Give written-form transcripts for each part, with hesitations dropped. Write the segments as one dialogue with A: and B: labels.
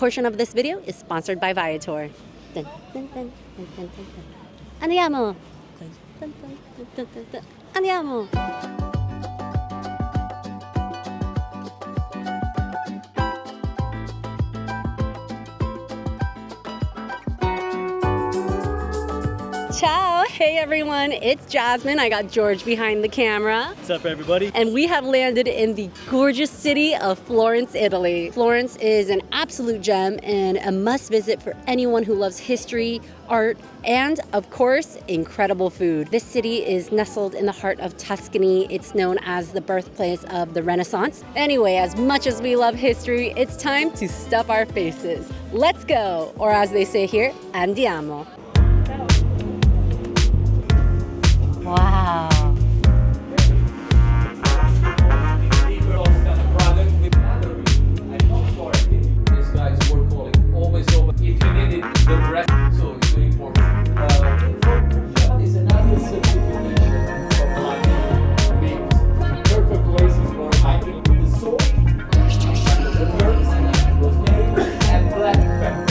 A: portion of this video is sponsored by Viator. Dun, dun, dun, dun, dun, dun, dun. Andiamo! Dun, dun, dun, dun, dun, dun. Andiamo! Ciao! Hey everyone, it's Jasmine. I got George behind the camera.
B: What's up, everybody?
A: And we have landed in the gorgeous city of Florence, Italy. Florence is an absolute gem and a must visit for anyone who loves history, art, and of course, incredible food. This city is nestled in the heart of Tuscany. It's known as the birthplace of the Renaissance. Anyway, as much as we love history, it's time to stuff our faces. Let's go, or as they say here, andiamo. Wow.
C: These guys were calling always open. If you need it, the rest, so it's very important. That is another certification of hiking. Perfect places for hiking with the salt, the herbs, rosemary, and black pepper.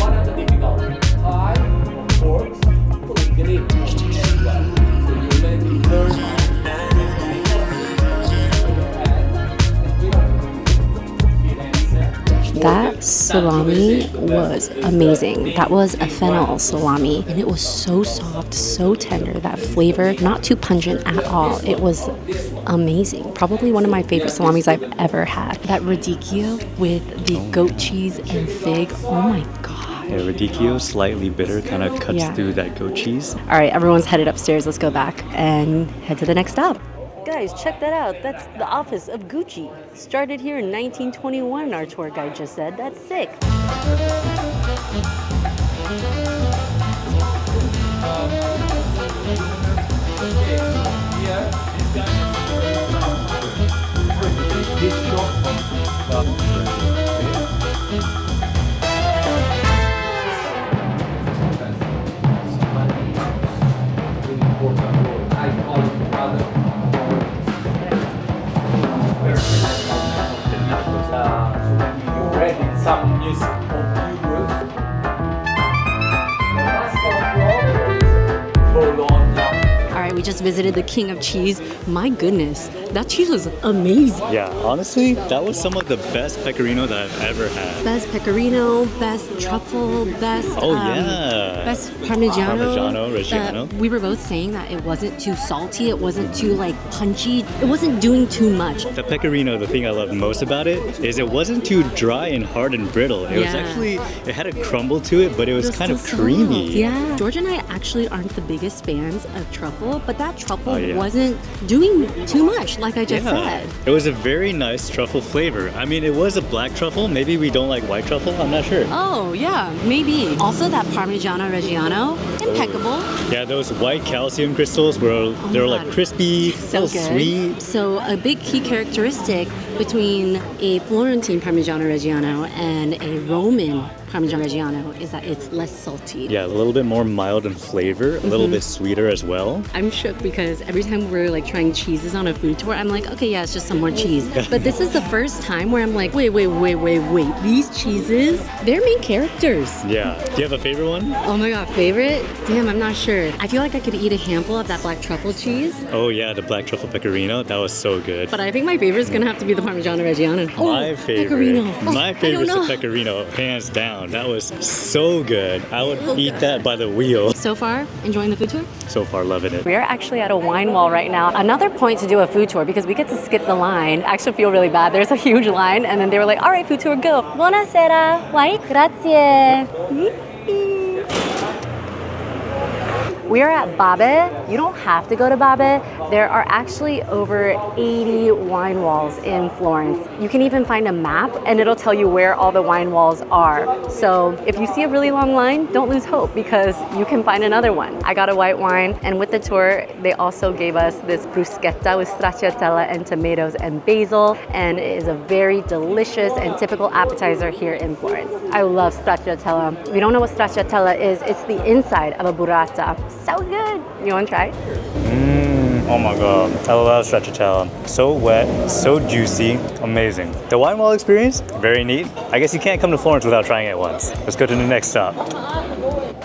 C: One of the difficult Thai, pork, green.
A: That salami was amazing. That was a fennel salami, and it was so soft, so tender. That flavor, not too pungent at all. It was amazing. Probably one of my favorite salamis I've ever had. That radicchio with the goat cheese and fig. Oh my god.
B: Yeah, radicchio, slightly bitter, kind of cuts through that goat cheese.
A: All right, everyone's headed upstairs. Let's go back and head to the next stop. Guys, check that out. That's the office of Gucci. Started here in 1921, our tour guide just said. That's sick.
C: Some music of Euros.
A: All right, we just visited the King of Cheese. My goodness, that cheese was amazing.
B: Yeah, honestly, that was some of the best pecorino that I've ever had.
A: Best pecorino, best truffle, best best parmigiano.
B: Reggiano.
A: We were both saying that it wasn't too salty, it wasn't too like punchy, it wasn't doing too much.
B: The pecorino, the thing I love most about it is it wasn't too dry and hard and brittle. It was actually, it had a crumble to it, but it was kind of creamy.
A: Soft. Yeah. George and I actually aren't the biggest fans of truffle, but that truffle wasn't doing too much, like I just said.
B: It was a very nice truffle flavor. I mean, it was a black truffle. Maybe we don't like white truffle. I'm not sure.
A: Oh, yeah, maybe. Also, that Parmigiano Reggiano, impeccable.
B: Yeah, those white calcium crystals were they were like crispy, so sweet.
A: So a big key characteristic between a Florentine Parmigiano Reggiano and a Roman Parmigiano Reggiano is that it's less salty.
B: Yeah, a little bit more mild in flavor, a little bit sweeter as well.
A: I'm shook because every time we're like trying cheeses on a food tour, I'm like, okay, yeah, it's just some more cheese. But this is the first time where I'm like, wait. These cheeses, they're main characters.
B: Yeah. Do you have a favorite one?
A: Oh my god, favorite? Damn, I'm not sure. I feel like I could eat a handful of that black truffle cheese.
B: Oh yeah, the black truffle pecorino. That was so good.
A: But I think my favorite is gonna have to be the Parmigiano Reggiano.
B: My favorite.
A: Pecorino.
B: My favorite is the pecorino, hands down. That was so good. I would eat that by the wheel.
A: So far, enjoying the food tour?
B: So far, loving it.
A: We are actually at a wine wall right now. Another point to do a food tour because we get to skip the line. I actually feel really bad. There's a huge line and then they were like, all right, food tour, go. Buonasera. White? Grazie. We are at Babe. You don't have to go to Babe. There are actually over 80 wine walls in Florence. You can even find a map and it'll tell you where all the wine walls are. So if you see a really long line, don't lose hope because you can find another one. I got a white wine, and with the tour, they also gave us this bruschetta with stracciatella and tomatoes and basil, and it is a very delicious and typical appetizer here in Florence. I love stracciatella. If you don't know what stracciatella is, it's the inside of a burrata. So good. You want to try?
B: Oh my god, I love stracciatella. So wet, so juicy, amazing. The wine wall experience, very neat. I guess you can't come to Florence without trying it once. Let's go to the next stop.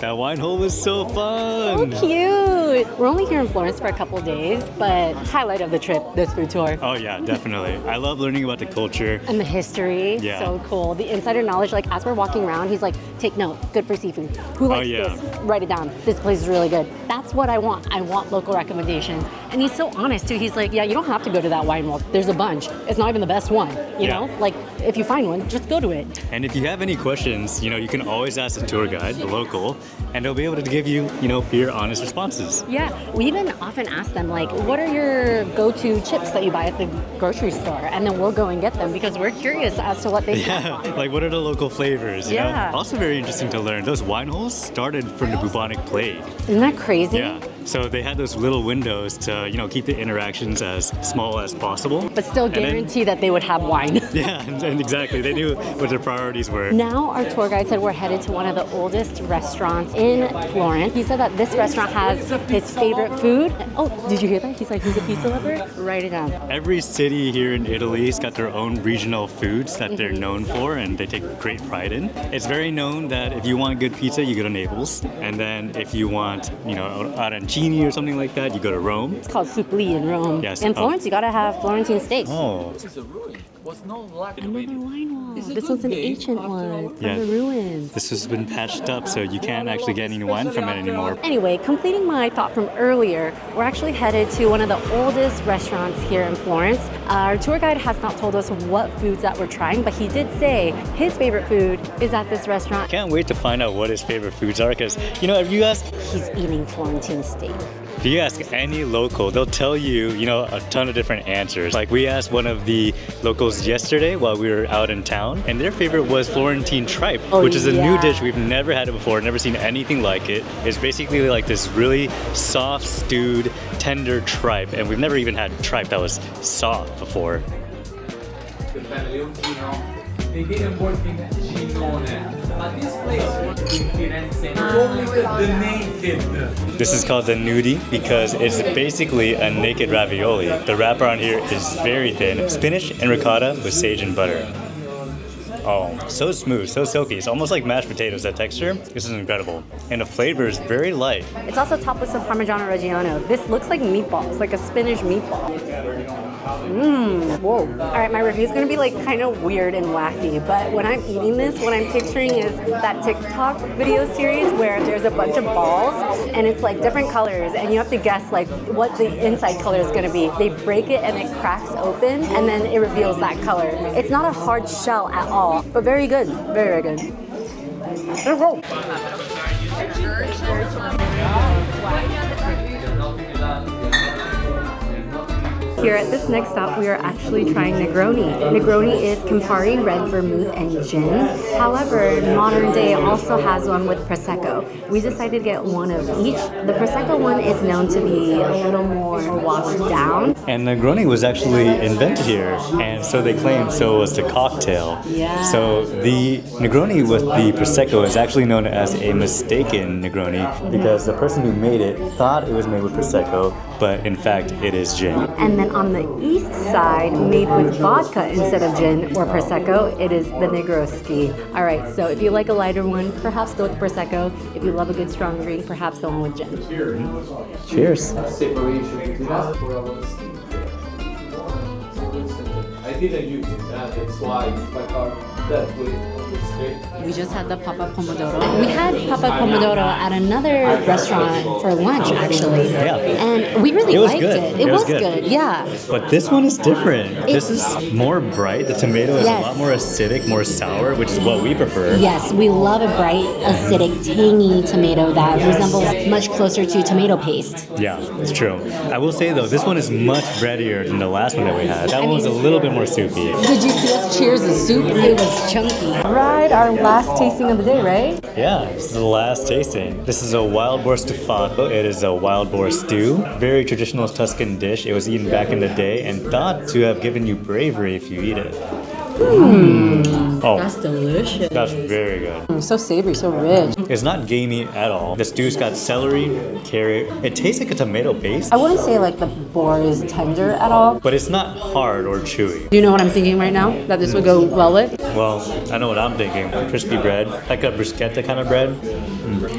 B: That wine hole was so fun.
A: So cute. We're only here in Florence for a couple days, but highlight of the trip, this food tour.
B: Oh yeah, definitely. I love learning about the culture.
A: And the history,
B: Yeah.
A: so cool. The insider knowledge, like as we're walking around, he's like, take note, good for seafood. Who likes
B: yeah.
A: this? Write it down. This place is really good. That's what I want. I want local recommendations. And he's so honest too. He's like, yeah, you don't have to go to that wine wall. There's a bunch. It's not even the best one, you know? Like if you find one, just go to it.
B: And if you have any questions, you can always ask the tour guide, the local, and they'll be able to give you, your honest responses.
A: Yeah, we even often ask them like, what are your go-to chips that you buy at the grocery store? And then we'll go and get them because we're curious as to what they
B: Yeah, like what are the local flavors, you
A: Yeah.
B: know? Also very interesting to learn, those wine holes started from the bubonic plague.
A: Isn't that crazy?
B: Yeah, so they had those little windows to, keep the interactions as small as possible.
A: But still
B: And then-
A: guarantee that they would have wine.
B: Yeah, and exactly, they knew what their priorities were.
A: Now our tour guide said we're headed to one of the oldest restaurants in Florence. He said that this restaurant has his favorite food. Oh, did you hear that? He's like, he's a pizza lover? Write it down.
B: Every city here in Italy has got their own regional foods that they're known for and they take great pride in. It's very known that if you want good pizza, you go to Naples. And then if you want, arancini or something like that, you go to Rome.
A: It's called supli in Rome.
B: Yes.
A: In Florence, you gotta have Florentine steaks.
B: Oh,
C: This is a ruin. Was no lack of
A: Another
C: it.
A: wine wall.
C: It's a
A: This
C: good
A: one's an
C: game
A: ancient
C: after
A: one
C: all.
A: from
B: Yeah.
A: the ruins.
B: this has been patched up, so you can't actually get any wine from it anymore.
A: Anyway, completing my thought from earlier, we're actually headed to one of the oldest restaurants here in Florence. Our tour guide has not told us what foods that we're trying, but he did say his favorite food is at this restaurant.
B: Can't wait to find out what his favorite foods are, because, if you ask
A: He's eating Florentine steak.
B: If you ask any local, they'll tell you, a ton of different answers. Like we asked one of the locals yesterday while we were out in town, and their favorite was Florentine tripe,
A: Oh,
B: which is a new
A: yeah.
B: dish. We've never had it before, never seen anything like it. It's basically like this really soft, stewed, tender tripe, and we've never even had tripe that was soft before.
C: The family of Gino, they didn't work in Ginone. But this place worked in Firenze. Only the naked.
B: This is called the nudi because it's basically a naked ravioli. The wrapper on here is very thin. Spinach and ricotta with sage and butter. Oh, so smooth, so silky. It's almost like mashed potatoes, that texture. This is incredible. And the flavor is very light.
A: It's also topped with some Parmigiano Reggiano. This looks like meatballs, like a spinach meatball. Whoa. All right, my review is gonna be like kind of weird and wacky, but when I'm eating this, what I'm picturing is that TikTok video series where there's a bunch of balls and it's like different colors and you have to guess like what the inside color is gonna be. They break it and it cracks open and then it reveals that color. It's not a hard shell at all, but very good, very, very good. Here at this next stop, we are actually trying Negroni. Negroni is Campari, red vermouth, and gin. However, modern day also has one with Prosecco. We decided to get one of each. The Prosecco one is known to be a little more washed down.
B: And Negroni was actually invented here, and so they claim so was the cocktail.
A: Yeah.
B: So the Negroni with the Prosecco is actually known as a mistaken Negroni because the person who made it thought it was made with Prosecco, but in fact it is gin.
A: And then on the east side, made with vodka instead of gin or Prosecco, it is the Negroski. All right, so if you like a lighter one, perhaps go with Prosecco. If you love a good strong drink, perhaps the one with gin.
B: Cheers.
C: Separation between us for our skin. I didn't use it, that's why my car that way.
A: We just had the Papa Pomodoro. We had Papa Pomodoro at another restaurant for lunch, actually.
B: Yeah.
A: And we really
B: It was
A: liked
B: good.
A: it.
B: It was
A: good.
B: good.
A: Yeah.
B: But this one is different. This is more bright. The tomato is
A: Yes.
B: a lot more acidic, more sour, which is what we prefer.
A: Yes, we love a bright, acidic, tangy tomato that resembles much closer to tomato paste.
B: Yeah, it's true. I will say though, this one is much breadier than the last one that we had. That one was a little bit more soupy.
A: Did you see us cheers the soup? It was chunky. Right, our last tasting of the day, right?
B: Yeah, this is the last tasting. This is a wild boar stufato. It is a wild boar stew. Very traditional Tuscan dish. It was eaten back in the day and thought to have given you bravery if you eat it. Oh,
A: That's delicious.
B: that's very good.
A: So savory, so rich.
B: It's not gamey at all. The stew's got celery, carrot. It tastes like a tomato paste,
A: I wouldn't say like the boar is tender at all.
B: but it's not hard or chewy.
A: Do you know what I'm thinking right now that this would go well with?
B: Well, I know what I'm thinking. Crispy bread, like a bruschetta kind of bread.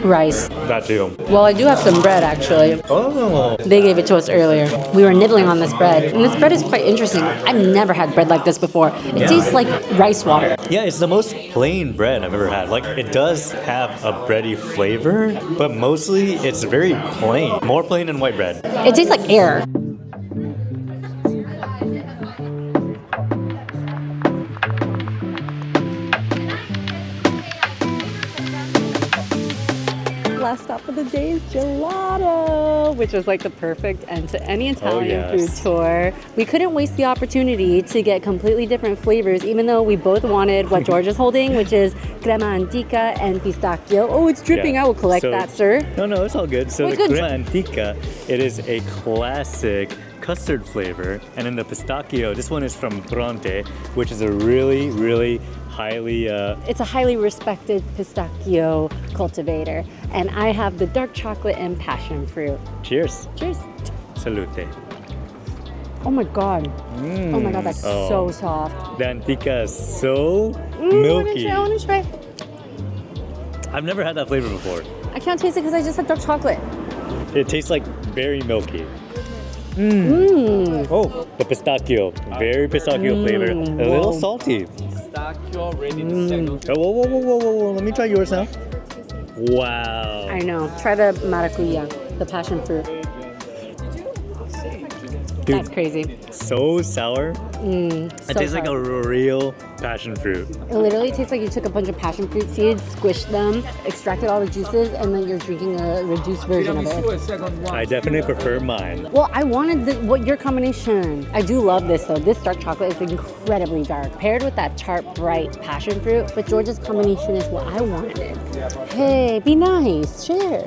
A: Rice.
B: That too.
A: Well, I do have some bread actually.
B: Oh,
A: They gave it to us earlier. We were nibbling on this bread, and this bread is quite interesting. I've never had bread like this before. It tastes like rice water.
B: yeah, it's the most plain bread I've ever had. Like, it does have a bready flavor, but mostly it's very plain. More plain than white bread.
A: It tastes like air. Last stop of the day is gelato, which is like the perfect end to any Italian food
B: yes.
A: tour. We couldn't waste the opportunity to get completely different flavors, even though we both wanted what George is holding, which is crema antica and pistachio. Oh, it's dripping.
B: Yeah.
A: I will collect
B: So-
A: that, sir.
B: No, it's all good. So
A: Oh,
B: the
A: good.
B: crema antica, it is a classic custard flavor. And then the pistachio, this one is from Florence, which is a really, really highly,
A: It's a highly respected pistachio cultivator, and I have the dark chocolate and passion fruit.
B: cheers.
A: Cheers.
B: Salute.
A: Oh my god. Oh my god, that's so soft.
B: The antica is so
A: I wanna
B: milky.
A: try, I wanna try.
B: I've never had that flavor before.
A: I can't taste it because I just had dark chocolate.
B: It tastes like very milky.
A: Mmm.
B: Oh, the pistachio, very pistachio flavor. A little
A: Whoa.
B: salty.
C: Pistachio ready to second.
B: Oh, whoa. Let me try yours now. Wow.
A: I know. Try the maracuya, the passion fruit.
B: Dude,
A: That's crazy.
B: so sour. It tastes like a real passion fruit.
A: It literally tastes like you took a bunch of passion fruit seeds, squished them, extracted all the juices, and then you're drinking a reduced version of
C: Tiramisu
A: it.
C: is second one.
B: I definitely prefer mine.
A: Well, I wanted your combination. I do love this though. This dark chocolate is incredibly dark, paired with that tart, bright passion fruit. But George's combination is what I wanted. Hey, be nice, share.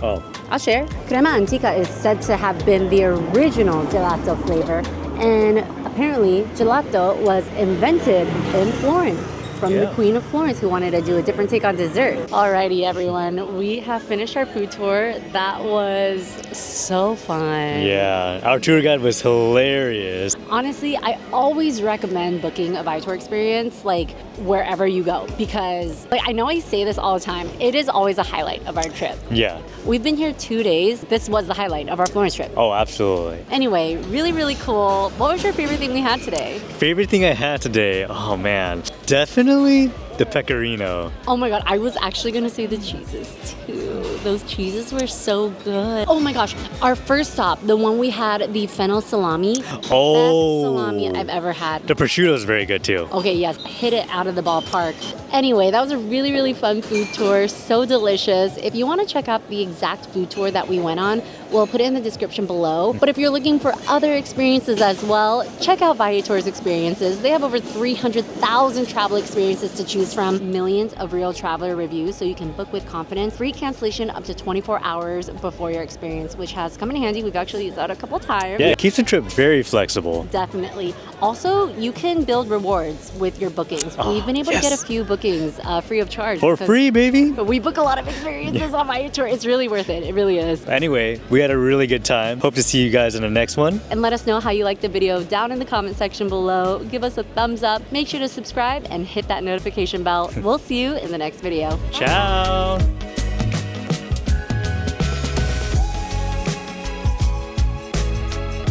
B: Oh,
A: I'll share. Crema antica is said to have been the original gelato flavor, and apparently gelato was invented in Florence from the
B: Yeah.
A: Queen of Florence, who wanted to do a different take on dessert. Alrighty, everyone, we have finished our food tour. That was so fun.
B: yeah. Our tour guide was hilarious.
A: Honestly, I always recommend booking a Viator experience like wherever you go, because like I know I say this all the time, it is always a highlight of our trip.
B: Yeah.
A: We've been here 2 days. This was the highlight of our Florence trip.
B: Oh, absolutely.
A: Anyway, really, really cool. What was your favorite thing we had today?
B: Favorite thing I had today? Oh man, definitely the pecorino.
A: Oh my god, I was actually gonna say the cheeses too. Those cheeses were so good. Oh my gosh, our first stop, the one we had, the fennel salami.
B: Oh.
A: Best salami I've ever had.
B: The prosciutto is very good too.
A: Okay, yes, hit it out of the ballpark. Anyway, that was a really, really fun food tour. So delicious. If you want to check out the exact food tour that we went on, we'll put it in the description below. But if you're looking for other experiences as well, check out Viator's experiences. They have over 300,000 travel experiences to choose from, millions of real traveler reviews, so you can book with confidence. Free cancellation up to 24 hours before your experience, which has come in handy. We've actually used that a couple times.
B: Yeah, it keeps the trip very flexible.
A: Definitely. Also, you can build rewards with your bookings. We've been able to get a few bookings free of charge.
B: For
A: because
B: free, baby.
A: We book a lot of experiences on Viator. It's really worth it. It really is.
B: Anyway, we had a really good time. Hope to see you guys in the next one.
A: And let us know how you liked the video down in the comment section below. Give us a thumbs up. Make sure to subscribe and hit that notification bell. We'll see you in the next video.
B: Ciao.